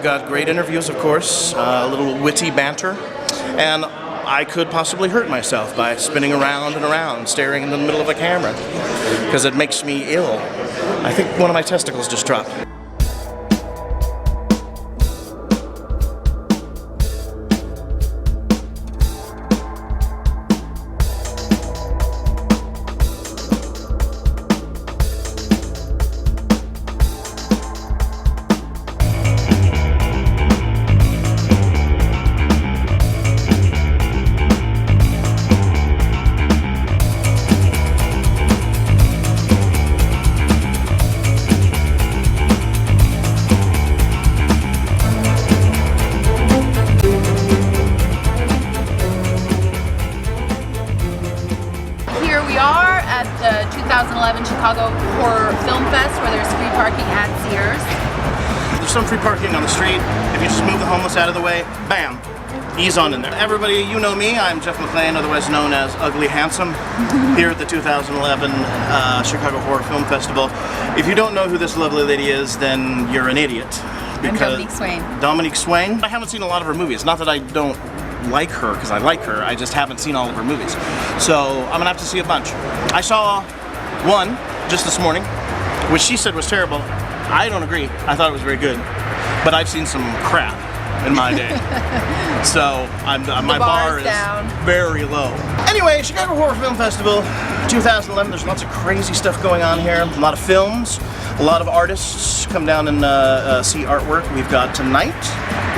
We've got great interviews, of course, a little witty banter, and I could possibly hurt myself by spinning around and around, staring in the middle of a camera, because it makes me ill. I think one of my testicles just dropped. The 2011 Chicago Horror Film Fest, where there's free parking at Sears. There's some free parking on the street. If you just move the homeless out of the way, bam, ease on in there. Everybody, you know me, I'm Jeff McLane, otherwise known as Ugly Handsome, here at the 2011 Chicago Horror Film Festival. If you don't know who this lovely lady is, then you're an idiot. I'm Dominique Swain. Dominique Swain? I haven't seen a lot of her movies. Not that I don't like her, because I like her, I just haven't seen all of her movies. So I'm gonna have to see a bunch. I saw one just this morning, which she said was terrible. I don't agree. I thought it was very good. But I've seen some crap in my day. So my bar is down. Very low. Anyway, Chicago Horror Film Festival 2011, there's lots of crazy stuff going on here. A lot of films, a lot of artists come down and see artwork. We've got tonight,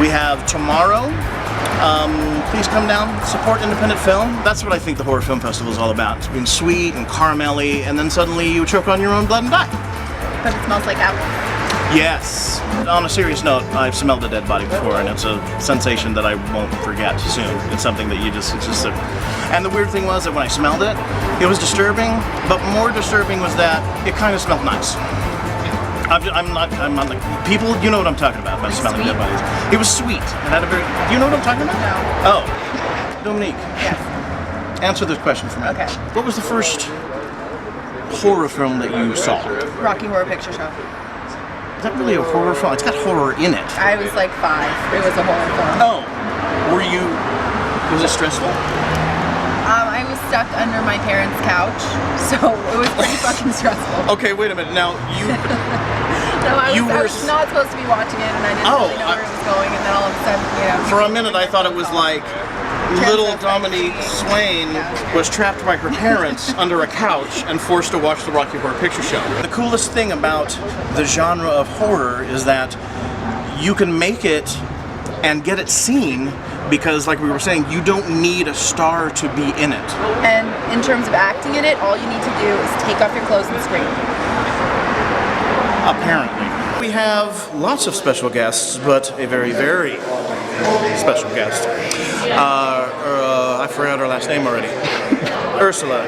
we have tomorrow. Please come down, support independent film. That's what I think the Horror Film Festival is all about. It's being sweet and caramelly, and then suddenly you choke on your own blood and die. But it smells like apple. Yes. On a serious note, I've smelled a dead body before, and it's a sensation that I won't forget soon. It's something that and the weird thing was that when I smelled it, it was disturbing, but more disturbing was that it kind of smelled nice. I'm not like, people, you know what I'm talking about smelling dead bodies. It was sweet. It had a very, do you know what I'm talking about? No. Oh. Dominique. Yes. Answer this question for me. Okay. What was the first horror film that you saw? Rocky Horror Picture Show. Is that really a horror film? It's got horror in it. I was like 5. It was a horror film. Oh. Was it stressful? I was stuck under my parents' couch, so it was pretty fucking stressful. Okay, wait a minute. Now, you... No, I was not supposed to be watching it, and I didn't really know where it was going, and then all of a sudden, you know... For a minute, I thought it was like little Dominique Swain was trapped by her parents under a couch and forced to watch the Rocky Horror Picture Show. The coolest thing about the genre of horror is that you can make it and get it seen because, like we were saying, you don't need a star to be in it. And in terms of acting in it, all you need to do is take off your clothes and scream. Apparently. We have lots of special guests, but a very, very special guest. I forgot her last name already. Ursula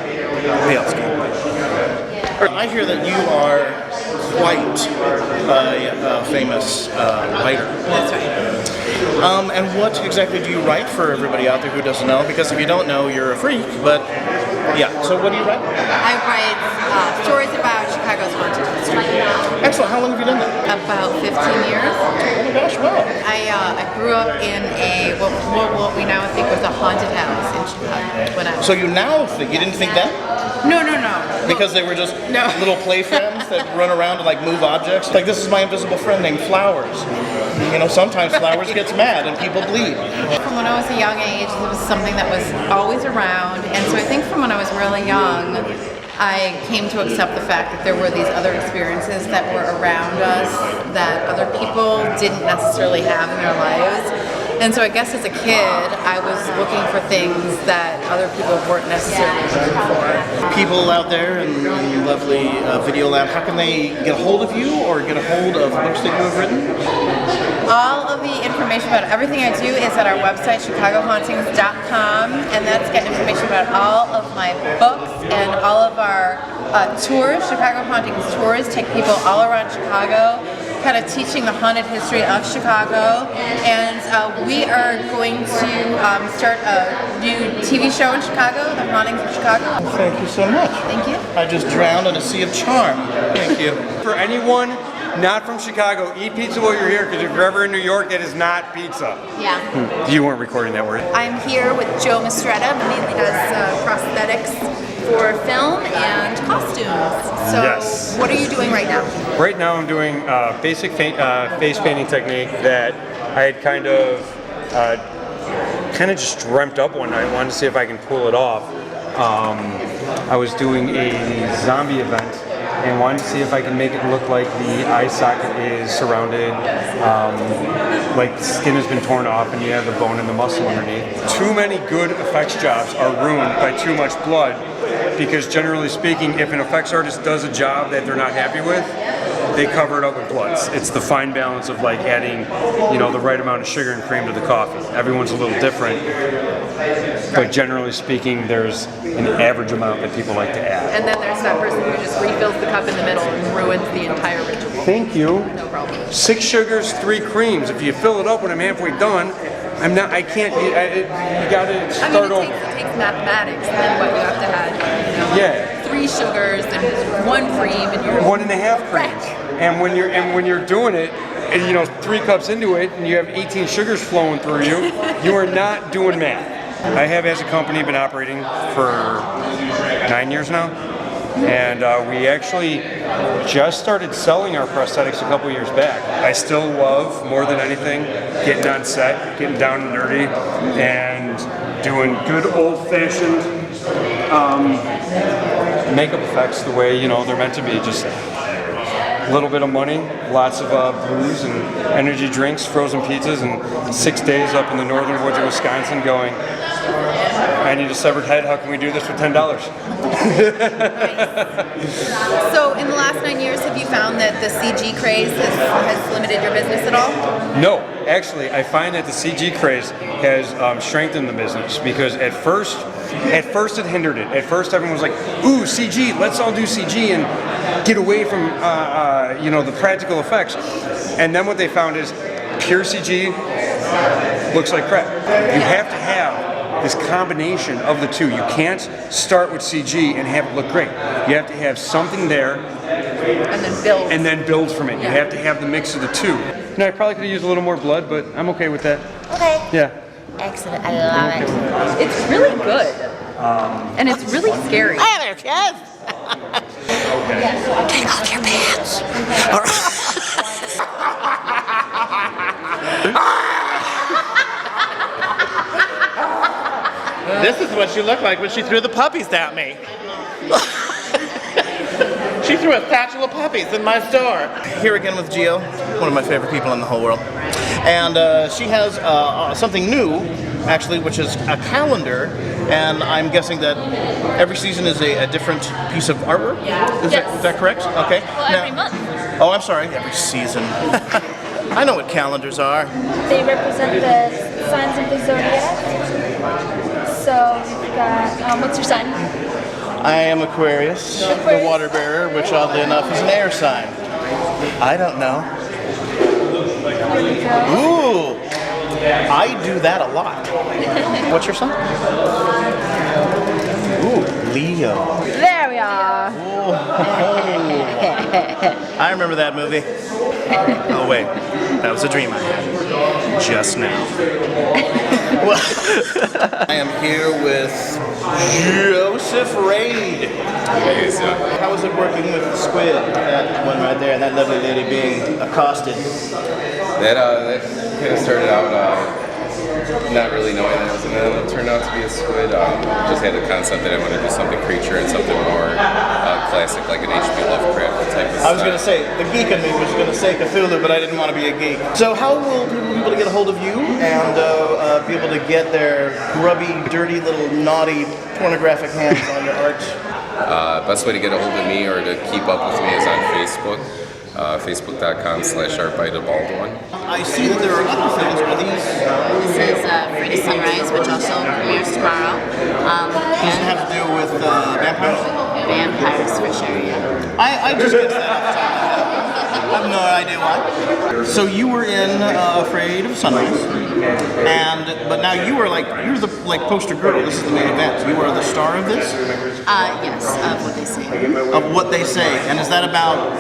Bielski. I hear that you are quite a famous writer. That's right. And what exactly do you write for everybody out there who doesn't know? Because if you don't know, you're a freak, but yeah. So what do you write? I write stories about Chicago's haunted history. Excellent. How long have you done that? About 15 years. Oh my gosh, wow. I grew up in what we now think was a haunted house in Chicago. When I was So you now think, you didn't think that? No. Because they were just little play friends that run around and like move objects. Like, this is my invisible friend named Flowers. You know, sometimes Flowers gets mad and people bleed. From when I was a young age, it was something that was always around, and so I think from when I was really young, I came to accept the fact that there were these other experiences that were around us that other people didn't necessarily have in their lives. And so I guess as a kid, I was looking for things that other people weren't necessarily looking for. People out there in lovely Video Lab, how can they get a hold of you or get a hold of books that you have written? All of the information about everything I do is at our website, chicagohauntings.com, and that's got information about all of my books and all of our tours. Chicago Hauntings tours take people all around Chicago, kind of teaching the haunted history of Chicago, and we are going to start a new TV show in Chicago, The Hauntings of Chicago. Thank you so much. Thank you. I just drowned in a sea of charm. Thank you. For anyone not from Chicago. Eat pizza while you're here, because if you're ever in New York, it is not pizza. Yeah. You weren't recording that word. I'm here with Joe Mistretta, mainly does prosthetics for film and costumes. So Yes. what are you doing right now? Right now I'm doing basic face painting technique that I had kind of just dreamt up one night. Wanted to see if I can pull it off. I was doing a zombie event and wanted to see if I can make it look like the eye socket is surrounded, like the skin has been torn off and you have the bone and the muscle underneath. Too many good effects jobs are ruined by too much blood, because generally speaking, if an effects artist does a job that they're not happy with, they cover it up with blood. It's the fine balance of like adding, the right amount of sugar and cream to the coffee. Everyone's a little different, but generally speaking, there's an average amount that people like to add. And then there's that person who just refills the cup in the middle and ruins the entire ritual. Thank you. No problem. 6 sugars, 3 creams. If you fill it up when I'm halfway done, I can't, you gotta start over. It takes mathematics, and then what you have to add. Yeah. 3 sugars and 1 cream, and you're 1.5 creams. And when you're doing it, and 3 cups into it, and you have 18 sugars flowing through you, you are not doing math. I have, as a company, been operating for 9 years now, and we actually just started selling our prosthetics a couple years back. I still love, more than anything, getting on set, getting down and dirty, and doing good old-fashioned makeup effects the way they're meant to be. Just a little bit of money, lots of booze and energy drinks, frozen pizzas, and 6 days up in the northern woods of Wisconsin going, I need a severed head, how can we do this with $10? So in the last 9 years, have you found that the CG craze has limited your business at all? No, actually, I find that the CG craze has strengthened the business, because at first it hindered it. At first everyone was like, ooh, CG, let's all do CG and get away from the practical effects. And then what they found is pure CG looks like crap. You have to have this combination of the two. You can't start with CG and have it look great. You have to have something there and then build from it. You have to have the mix of the two. I probably could have used a little more blood, but I'm okay with that. Okay. Yeah. Excellent. I love it. It's really good. And it's really scary. Hi there, kids! Take off your pants. This is what she looked like when she threw the puppies at me. She threw a satchel of puppies in my store. Here again with Geo, one of my favorite people in the whole world. And she has something new, actually, which is a calendar. And I'm guessing that every season is a different piece of artwork? Is that correct? Okay. Well, every month. Oh, I'm sorry, every season. I know what calendars are. They represent the signs of the zodiac. So we've got, what's your sign? I am Aquarius, the water bearer, which oddly enough is an air sign. I don't know. Ooh, I do that a lot. What's your sign? Ooh, Leo. There we are. I remember that movie. Oh wait, that was a dream I had just now. Well, I am here with Joseph Rade. How was it working with the squid? That one right there, and that lovely lady being accosted. That kind of started out not really knowing that it was, and then it turned out to be a squid. Just had the concept that I wanted to do something creature and something more classic, like an H.P. Lovecraft type of I was going to say, the geek in me was going to say Cthulhu, but I didn't want to be a geek. So how will people be able to get a hold of you and be able to get their grubby, dirty, little naughty, pornographic hands on your art? Best way to get a hold of me or to keep up with me is on Facebook. Facebook.com/artbythebaldwin. I see that there are other things. Are these? This is Free to Sunrise, which also premieres tomorrow. Does it have to do with vampires? Vampires for sure, yeah. I just get that off the top of my head. I have no idea why. So you were in Afraid of Sunrise, but now you're the poster girl. This is the main event. You are the star of this. Yes, of What They Say. Of What They Say, and is that about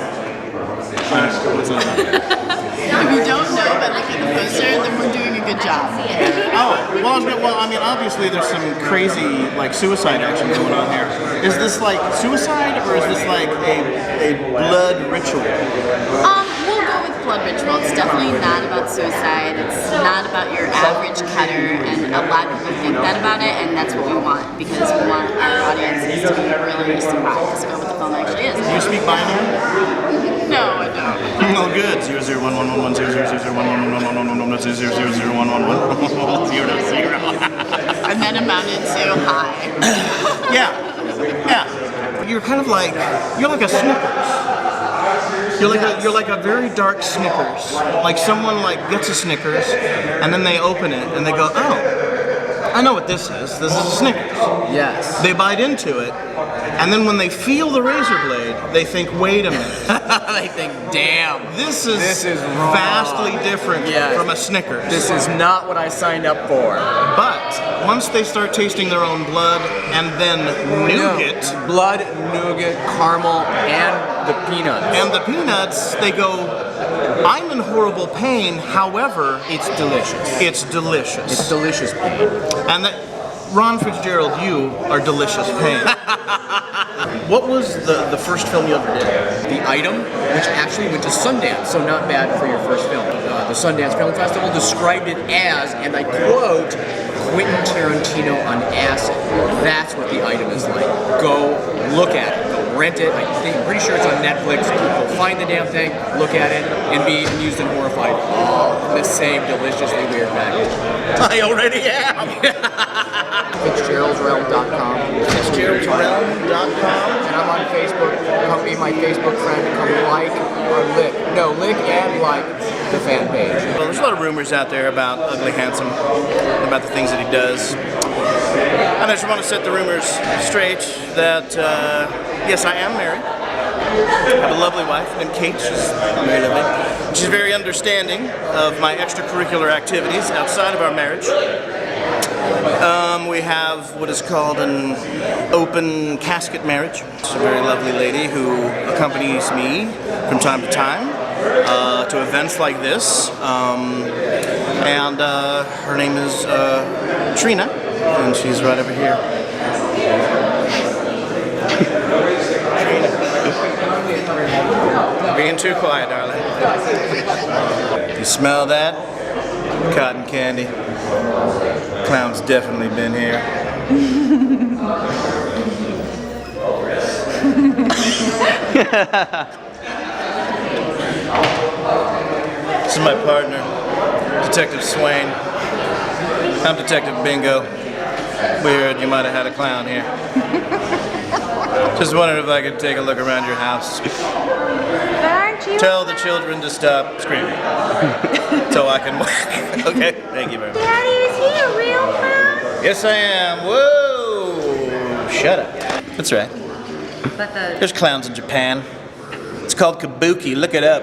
If you don't know by looking at the poster, then we're doing a good job. Well, I mean, obviously there's some crazy like suicide action going on here. Is this like suicide or is this like a blood ritual? We'll go with blood ritual. It's definitely not about suicide. It's not about your average cutter, and a lot of people think that about it, and that's what we want because we want our audiences to be really surprised about what the film actually is. Do you speak binary? No, I don't. Oh, good. 00111000011111100. And then amounted to high. Yeah. You're kind of like you're like a Snickers. You're like a very dark Snickers. Like someone like gets a Snickers and then they open it and they go, oh, I know what this is. This is a Snickers. Yes. They bite into it, and then when they feel the razor blade, they think, wait a minute. They think, damn. This is wrong. vastly different Yes. from a Snickers. This is not what I signed up for. But once they start tasting their own blood and then nougat, Blood, nougat, caramel, and the peanuts. they go, I'm in horrible pain, however, It's delicious. it's delicious. It's delicious pain. And that, Ron Fitzgerald, you are delicious pain. What was the first film you ever did? The Item, which actually went to Sundance, so not bad for your first film. The Sundance Film Festival described it as, and I quote, Quentin Tarantino on acid. That's what The Item is like. Go look at it. Go rent it. I'm pretty sure it's on Netflix. Go find the damn thing, look at it, and be amused and horrified. All in the same deliciously weird package. I already am. FitzgeraldRealm.com. FitzgeraldRealm.com. And I'm on Facebook. Come be my Facebook friend. Come like or lick. No, lick and like the fan page. Well, there's a lot of rumors out there about Ugly Handsome, about the things that he does. And I just want to set the rumors straight that, yes, I am married. I have a lovely wife named Kate. She's very lovely. She's very understanding of my extracurricular activities outside of our marriage. We have what is called an open casket marriage. She's a very lovely lady who accompanies me from time to time to events like this. And her name is Trina, and she's right over here. Being too quiet, darling. You smell that? Cotton candy. Clown's definitely been here. This is my partner, Detective Swain. I'm Detective Bingo. We heard you might have had a clown here. Just wondering if I could take a look around your house. Tell the children to stop screaming so I can whack. Okay, thank you very much. Daddy, is he a real clown? Yes, I am. Whoa! Shut up. That's right. There's clowns in Japan. It's called kabuki. Look it up.